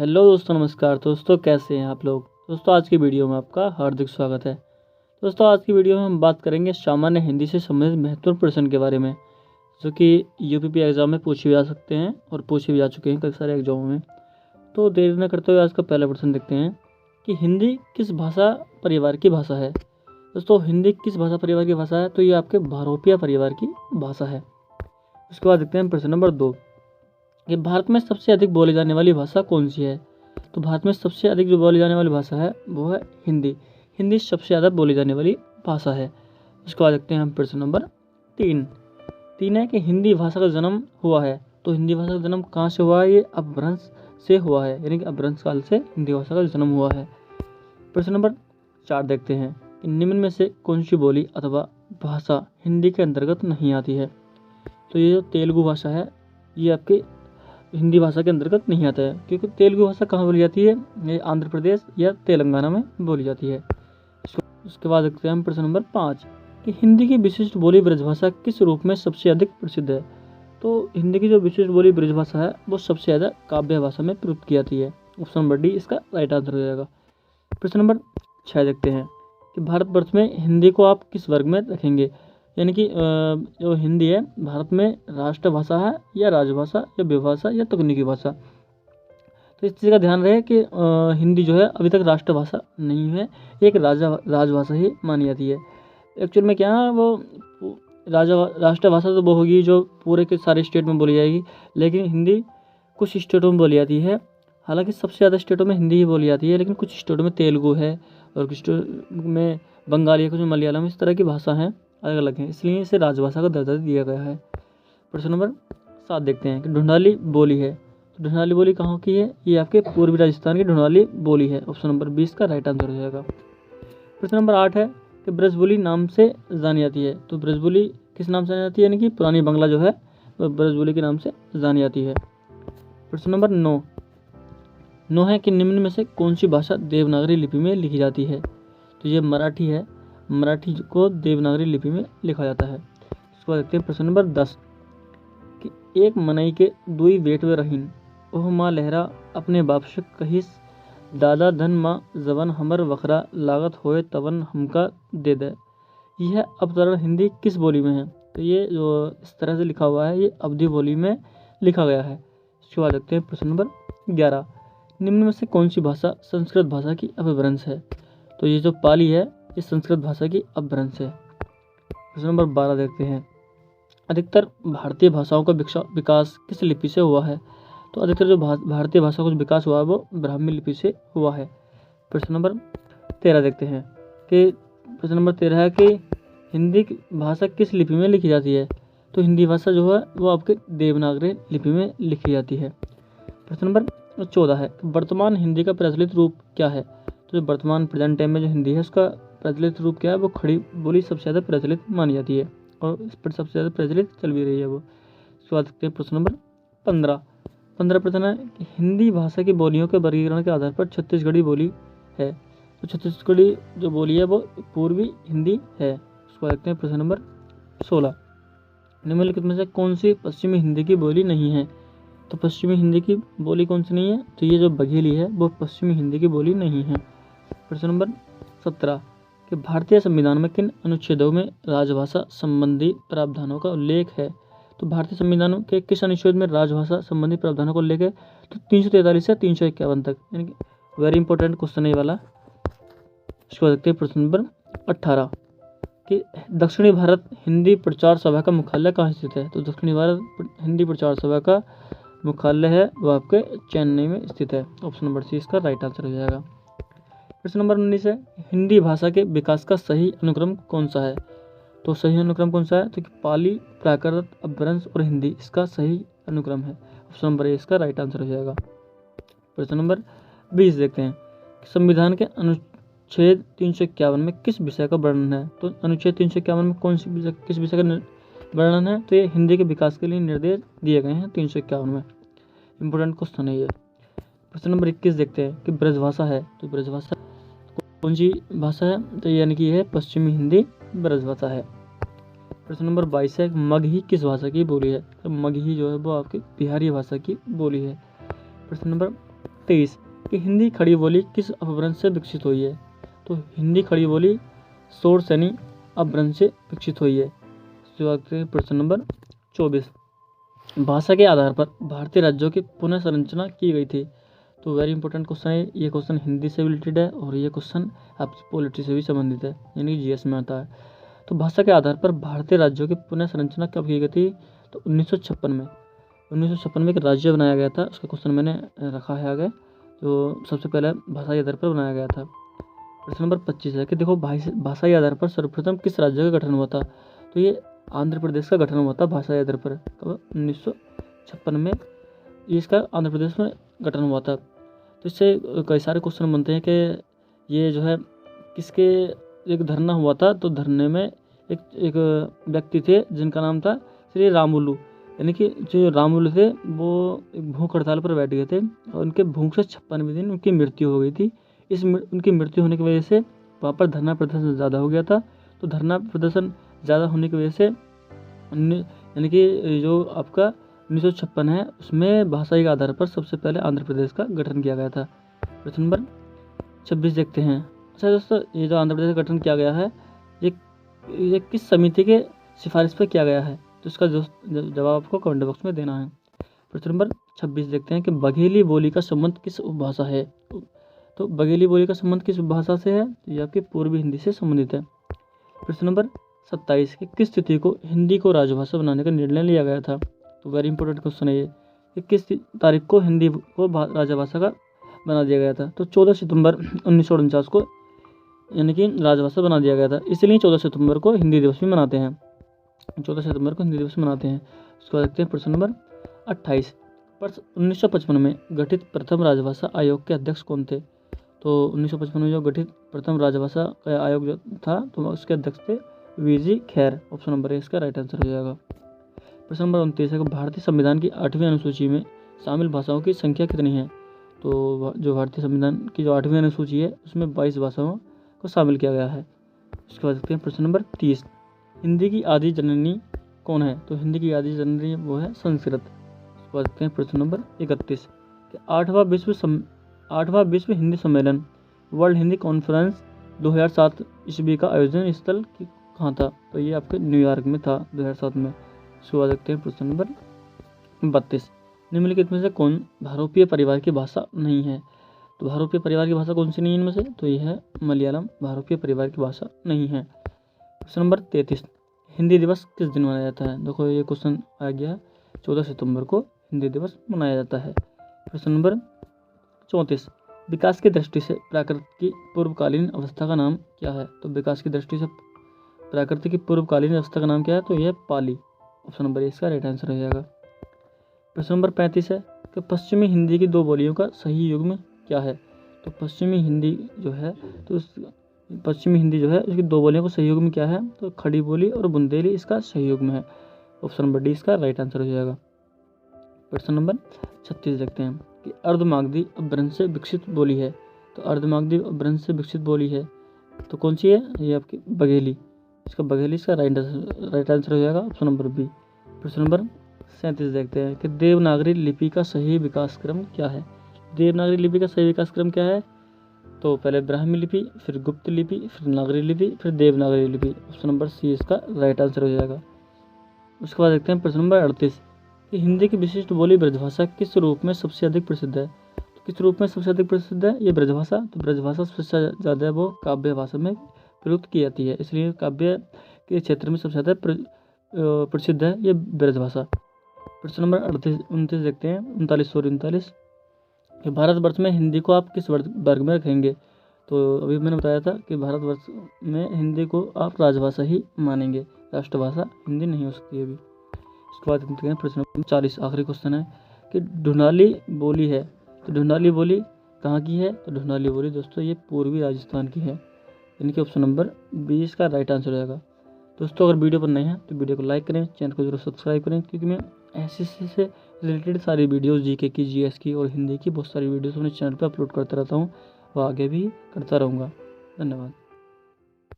Hello दोस्तों, नमस्कार दोस्तों। कैसे हैं आप लोग। दोस्तों आज की वीडियो में आपका हार्दिक स्वागत है। दोस्तों आज की वीडियो में हम बात करेंगे सामान्य हिंदी से संबंधित महत्वपूर्ण प्रश्न के बारे में, जो कि यूपीपी एग्ज़ाम में पूछे भी जा सकते हैं और पूछे भी जा चुके हैं कई सारे एग्जामों में। तो देर न करते हुए आज का पहला प्रश्न देखते हैं कि हिंदी किस भाषा परिवार की भाषा है। दोस्तों हिंदी किस भाषा परिवार की भाषा है, तो ये आपके भारोपिया परिवार की भाषा है। उसके बाद देखते हैं प्रश्न नंबर 2 कि भारत में सबसे अधिक बोली जाने वाली भाषा कौन सी है। तो भारत में सबसे अधिक जो बोली जाने वाली भाषा है वो है हिंदी। हिंदी सबसे ज़्यादा बोली जाने वाली भाषा है। उसके बाद देखते हैं हम प्रश्न नंबर 3 है कि हिंदी भाषा का जन्म हुआ है। तो हिंदी भाषा का जन्म कहाँ से हुआ है, ये अपभ्रंश से हुआ है, यानी कि अपभ्रंश काल से हिंदी भाषा का जन्म हुआ है। प्रश्न नंबर 4 देखते हैं कि निम्न में से कौन सी बोली अथवा भाषा हिंदी के अंतर्गत नहीं आती है। तो ये जो तेलुगु भाषा है ये आपके हिंदी भाषा के अंतर्गत नहीं आता है, क्योंकि तेलुगु भाषा कहाँ बोली जाती है, ये आंध्र प्रदेश या तेलंगाना में बोली जाती है। उसके बाद देखते हैं हम प्रश्न नंबर 5 कि हिंदी की विशिष्ट बोली ब्रजभाषा किस रूप में सबसे अधिक प्रसिद्ध है। तो हिंदी की जो विशिष्ट बोली ब्रजभाषा है वो सबसे ज़्यादा काव्य भाषा में प्रयुक्त की जाती है। ऑप्शन नंबर डी इसका राइट आंसर हो जाएगा। प्रश्न नंबर 6 देखते हैं कि भारतवर्ष में हिंदी को आप किस वर्ग में रखेंगे, यानी कि जो हिंदी है भारत में राष्ट्रभाषा है या राजभाषा या विभाषा या तकनीकी भाषा। तो इस चीज़ का ध्यान रहे कि हिंदी जो है अभी तक राष्ट्रभाषा नहीं है, एक राजभाषा ही मानी जाती है। एक्चुअल में क्या है वो राष्ट्रभाषा तो वो होगी जो पूरे के सारे स्टेट में बोली जाएगी, लेकिन हिंदी कुछ स्टेटों में बोली जाती है। हालांकि सबसे ज़्यादा स्टेटों में हिंदी ही बोली जाती है, लेकिन कुछ स्टेटों में तेलुगु है और कुछ स्टेट में बंगाली है, कुछ में मलयालम, इस तरह की भाषा हैं अलग अलग हैं, इसलिए इसे राजभाषा का दर्जा दिया गया है। प्रश्न नंबर 7 देखते हैं कि ढूंढाली बोली है। तो ढूंढाली बोली कहाँ की है, ये आपके पूर्वी राजस्थान की ढूंढाली बोली है। ऑप्शन नंबर 20 का राइट आंसर हो जाएगा। प्रश्न नंबर 8 है कि ब्रजबोली नाम से जानी जाती है। तो ब्रजबोली किस नाम से जानी जाती है, यानी कि पुरानी बांग्ला जो है वह ब्रजबोली के नाम से जानी जाती है। प्रश्न नंबर 9 है कि निम्न में से कौन सी भाषा देवनागरी लिपि में लिखी जाती है। तो ये मराठी है, मराठी को देवनागरी लिपि में लिखा जाता है। उसके बाद देखते हैं प्रश्न नंबर 10 कि एक मनई के दुई बेट व रहीन ओह माँ लहरा अपने बाप से कहिस दादा धन माँ जवन हमर वखरा लागत होए तवन हमका दे दे। यह अवतरण हिंदी किस बोली में है। तो ये जो इस तरह से लिखा हुआ है ये अवधी बोली में लिखा गया है। इसके बाद देखते हैं प्रश्न नंबर 11 निम्न में से कौन सी भाषा संस्कृत भाषा की अपभ्रंश है। तो ये जो पाली है ये संस्कृत भाषा की अपभ्रंश है। प्रश्न नंबर 12 देखते हैं अधिकतर भारतीय भाषाओं का विकास किस लिपि से हुआ है। तो अधिकतर जो भारतीय भाषा का विकास हुआ है वो ब्राह्मी लिपि से हुआ है। प्रश्न नंबर 13 देखते हैं कि प्रश्न नंबर 13 है कि हिंदी भाषा किस लिपि में लिखी जाती है। तो हिंदी भाषा जो है वो आपके देवनागरी लिपि में लिखी जाती है। प्रश्न नंबर 14 है वर्तमान हिंदी का प्रचलित रूप क्या है। तो जो वर्तमान प्रेजेंट टाइम में जो हिंदी है उसका प्रचलित रूप क्या है, वो खड़ी बोली सबसे ज़्यादा प्रचलित मानी जाती है और इस पर सबसे ज़्यादा प्रचलित चल भी रही है वो। उसके बाद देखते हैं प्रश्न नंबर 15 प्रश्न है कि हिंदी भाषा की बोलियों के वर्गीकरण के आधार पर छत्तीसगढ़ी बोली है। तो छत्तीसगढ़ी जो बोली है वो पूर्वी हिंदी है। उसको देखते हैं प्रश्न नंबर 16 निम्नलिखित में से कौन सी पश्चिमी हिंदी की बोली नहीं है। तो पश्चिमी हिंदी की बोली कौन सी नहीं है, तो ये जो बघेली है वो पश्चिमी हिंदी की बोली नहीं है। प्रश्न नंबर 17 कि भारतीय संविधान में किन अनुच्छेदों में राजभाषा संबंधी प्रावधानों का उल्लेख है। तो भारतीय संविधान के किस अनुच्छेद में राजभाषा संबंधी प्रावधानों का उल्लेख है। तो 343 से 351 तक, यानी कि वेरी इंपॉर्टेंट क्वेश्चन है ये वाला। इसको देखते हैं प्रश्न नंबर 18 कि दक्षिणी भारत हिंदी प्रचार सभा का मुख्यालय कहाँ स्थित है। तो दक्षिणी भारत हिंदी प्रचार सभा का मुख्यालय है वो आपके चेन्नई में स्थित है। ऑप्शन नंबर सी इसका राइट आंसर हो जाएगा। प्रश्न नंबर 19 है हिंदी भाषा के विकास का सही अनुक्रम कौन सा है। तो सही अनुक्रम कौन सा है, तो पाली, प्राकृत, अपभ्रंश और हिंदी इसका सही अनुक्रम है। ऑप्शन नंबर ए इसका राइट आंसर हो जाएगा। प्रश्न नंबर 20 देखते हैं संविधान के अनुच्छेद 351 में किस विषय का वर्णन है। तो अनुच्छेद 351 में किस विषय का वर्णन है, तो ये हिंदी के विकास के लिए निर्देश दिए गए हैं 351 में। इंपॉर्टेंट क्वेश्चन है ये। प्रश्न नंबर 21 देखते हैं कि ब्रजभाषा है। तो ब्रजभाषा कौन सी भाषा है, तो यानी कि है पश्चिमी हिंदी ब्रजभाषा है। प्रश्न नंबर 22 है मगही किस भाषा की बोली है। तो मगही जो है वो आपकी बिहारी भाषा की बोली है। प्रश्न नंबर 23 कि हिंदी खड़ी बोली किस अपभ्रंश से विकसित हुई है? तो हिंदी खड़ी बोली शोर सैनी अपभ्रंश से विकसित हुई है। प्रश्न नंबर 24 भाषा के आधार पर भारतीय राज्यों की पुनः संरचना की गई थी। तो वेरी इंपॉर्टेंट क्वेश्चन है ये। क्वेश्चन हिंदी से रिलेटेड है और ये क्वेश्चन आपकी पॉलिटी से भी संबंधित है, यानी जीएस में आता है। तो भाषा के आधार पर भारतीय राज्यों की पुनः संरचना कब की गई थी? तो 1956 में। 1956 में एक राज्य बनाया गया था, उसका क्वेश्चन मैंने रखा है आगे। तो सबसे पहले भाषा के आधार पर बनाया गया था। प्रश्न नंबर 25 है कि देखो भाषा के आधार पर सर्वप्रथम किस राज्य का गठन हुआ था? तो ये आंध्र प्रदेश का गठन हुआ था भाषा के आधार पर। कब? 1956 में इसका आंध्र प्रदेश में गठन हुआ था। तो इससे कई सारे क्वेश्चन बनते हैं कि ये जो है किसके एक धरना हुआ था। तो धरने में एक व्यक्ति थे जिनका नाम था श्री रामुलु, यानी कि जो रामुलु थे वो एक भूख हड़ताल पर बैठ गए थे और उनके भूख से 56वें दिन उनकी मृत्यु हो गई थी। उनकी मृत्यु होने की वजह से वहाँ पर धरना प्रदर्शन ज़्यादा हो गया था। तो धरना प्रदर्शन ज़्यादा होने की वजह से यानी कि जो आपका 1956 है उसमें भाषा के आधार पर सबसे पहले आंध्र प्रदेश का गठन किया गया था। प्रश्न नंबर 26 देखते हैं। अच्छा दोस्तों, ये जो आंध्र प्रदेश का गठन किया गया है ये किस समिति के सिफारिश पर किया गया है? तो इसका जवाब आपको कमेंट बॉक्स में देना है। प्रश्न नंबर 26 देखते हैं कि बघेली बोली का संबंध किस उपभाषा है? तो बघेली बोली का संबंध किस उपभाषा से है? तो ये आपकी पूर्वी हिंदी से संबंधित है। प्रश्न नंबर 27 कि किस तिथि को हिंदी को राजभाषा बनाने का निर्णय लिया गया था? तो वेरी इंपॉर्टेंट क्वेश्चन है ये कि किस तारीख को हिंदी को राजभाषा का बना दिया गया था? तो 14 सितंबर 1949 को यानी कि राजभाषा बना दिया गया था। इसलिए 14 सितंबर को हिंदी दिवस भी मनाते हैं। 14 सितंबर को हिंदी दिवस मनाते हैं। उसके बाद देखते हैं प्रश्न नंबर 28 पर 1955 में गठित प्रथम राजभाषा आयोग के अध्यक्ष कौन थे? तो 1955 में जो गठित प्रथम राजभाषा का आयोग जो था तो उसके अध्यक्ष थे वीजी खैर। ऑप्शन नंबर ए इसका राइट आंसर हो जाएगा। प्रश्न नंबर 29 है कि भारतीय संविधान की 8वीं अनुसूची में शामिल भाषाओं की संख्या कितनी है? तो जो भारतीय संविधान की जो 8वीं अनुसूची है उसमें 22 भाषाओं को शामिल किया गया है। उसके बाद देखते हैं प्रश्न नंबर 30 हिंदी की आदि जननी कौन है? तो हिंदी की आदि जननी वो है संस्कृत। उसके बाद देखते हैं प्रश्न नंबर 31 कि 8वां विश्व हिंदी सम्मेलन वर्ल्ड हिंदी कॉन्फ्रेंस 2007 ईस्वी का आयोजन स्थल कहाँ था? तो ये आपके न्यूयॉर्क में था 2007 में। उसके बाद देखते हैं प्रश्न नंबर 32 निम्नलिखित में से कौन भारोपीय परिवार की भाषा नहीं है? तो भारोपीय परिवार की भाषा कौन सी नहीं है इनमें से? तो यह है मलयालम भारोपीय परिवार की भाषा नहीं है। प्रश्न नंबर 33 हिंदी दिवस किस दिन मनाया जाता है? देखो ये क्वेश्चन आ गया 14 सितंबर को हिंदी दिवस मनाया जाता है। प्रश्न नंबर 34 विकास की दृष्टि से प्राकृत की पूर्वकालीन अवस्था का नाम क्या है? तो विकास की दृष्टि से प्राकृतिक की पूर्वकालीन अवस्था का नाम क्या है? तो यह पाली। ऑप्शन नंबर इसका राइट आंसर हो जाएगा। प्रश्न नंबर 35 है कि पश्चिमी हिंदी की दो बोलियों का सही युग्म क्या है? तो पश्चिमी हिंदी जो है उसकी दो बोलियों का सही युग्म क्या है? तो खड़ी बोली और बुंदेली इसका सही युग्म है। ऑप्शन नंबर डी इसका राइट आंसर हो जाएगा। प्रश्न नंबर 36 देखते हैं कि अर्धमागधी अपभ्रंश से विकसित बोली है। तो अर्धमागधी अपभ्रंश से विकसित बोली है तो कौन सी है? ये आपकी बघेली। बघेली इसका राइट आंसर हो जाएगा। Option number B. प्रश्न नंबर 37 देखते हैं कि देवनागरी लिपि का सही विकास क्रम क्या है? देवनागरी लिपि का सही विकास क्रम क्या है? तो पहले ब्राह्मी लिपि, फिर गुप्त लिपि, फिर नागरी लिपि, फिर देवनागरी लिपि। ऑप्शन नंबर सी इसका राइट आंसर हो जाएगा। उसके बाद देखते हैं प्रश्न नंबर 38 कि हिंदी की विशिष्ट बोली ब्रजभाषा किस रूप में सबसे अधिक प्रसिद्ध है? तो किस रूप में सबसे अधिक प्रसिद्ध है ये ब्रजभाषा? तो ब्रजभाषा सबसे ज़्यादा वो काव्य भाषा में प्रयुक्त की जाती है, इसलिए काव्य के क्षेत्र में सबसे ज़्यादा प्रसिद्ध है ये ब्रजभाषा। प्रश्न नंबर 29 देखते हैं 39 कि भारतवर्ष में हिंदी को आप किस वर्ग में रखेंगे? तो अभी मैंने बताया था कि भारतवर्ष में हिंदी को आप राजभाषा ही मानेंगे, राष्ट्रभाषा हिंदी नहीं हो सकती अभी। उसके बाद देखते हैं प्रश्न नंबर 40 आखिरी क्वेश्चन है कि ढूंढाली बोली है। तो ढूंढाली बोली कहाँ की है? तो ढूंढाली बोली दोस्तों ये पूर्वी राजस्थान की है, यानी कि ऑप्शन नंबर 20 का राइट आंसर हो जाएगा। दोस्तों अगर वीडियो पर नए हैं तो वीडियो को लाइक करें, चैनल को जरूर सब्सक्राइब करें, क्योंकि मैं ऐसे से रिलेटेड सारी वीडियोस जीके की, जीएस की और हिंदी की बहुत सारी वीडियोस अपने चैनल पर अपलोड करता रहता हूँ और आगे भी करता रहूँगा। धन्यवाद।